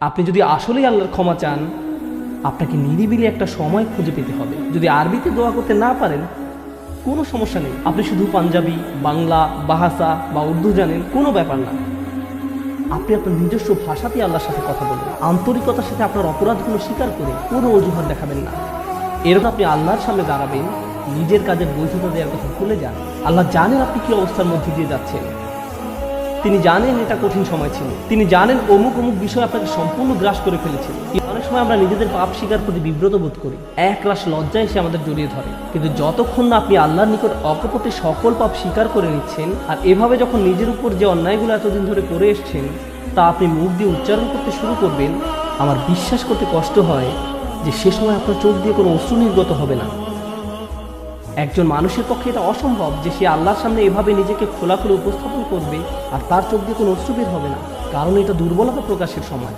আপনি যদি আসলেই আল্লাহর ক্ষমা চান, আপনাকে নিরিবিলি একটা সময় খুঁজে পেতে হবে। যদি আরবিতে দোয়া করতে না পারেন, কোনো সমস্যা নেই। আপনি শুধু পাঞ্জাবি, বাংলা, বাহাসা বা উর্দু জানেন, কোনো ব্যাপার না। আপনি আপনার নিজস্ব ভাষাতেই আল্লাহর সাথে কথা বলবেন। আন্তরিকতার সাথে আপনার অপরাধগুলো স্বীকার করে কোনো অজুহাত দেখাবেন না। এরকম আপনি আল্লাহর সামনে দাঁড়াবেন, নিজের কাজের বৈধতা দেওয়ার কথা ভুলে যান। আল্লাহ জানেন আপনি কি অবস্থার মধ্যে দিয়ে যাচ্ছেন। তিনি জানেন এটা কঠিন সময় ছিল। তিনি জানেন অমুক অমুক বিষয় আপনাকে সম্পূর্ণ গ্রাস করে ফেলেছিল। অনেক সময় আমরা নিজেদের পাপ স্বীকার করতে বিব্রত বোধ করি। এক রাশ লজ্জা এসে আমাদের জড়িয়ে ধরে। কিন্তু যতক্ষণ না আপনি আল্লাহর নিকট অকপটে সকল পাপ স্বীকার করে নিচ্ছেন, আর এভাবে যখন নিজের উপর যে অন্যায়গুলো এতদিন ধরে করে এসছেন তা আপনি মুখ দিয়ে উচ্চারণ করতে শুরু করবেন, আমার বিশ্বাস করতে কষ্ট হয় যে সে সময় আপনার চোখ দিয়ে কোনো অশ্রু নির্গত হবে না। একজন মানুষের পক্ষে এটা অসম্ভব যে সে আল্লাহর সামনে এভাবে নিজেকে খোলাখুলি উপস্থাপন করবে আর তার চোখ দিয়ে কোনো অশ্রু বের হবে না, কারণ এটা দুর্বলতা প্রকাশের সময়।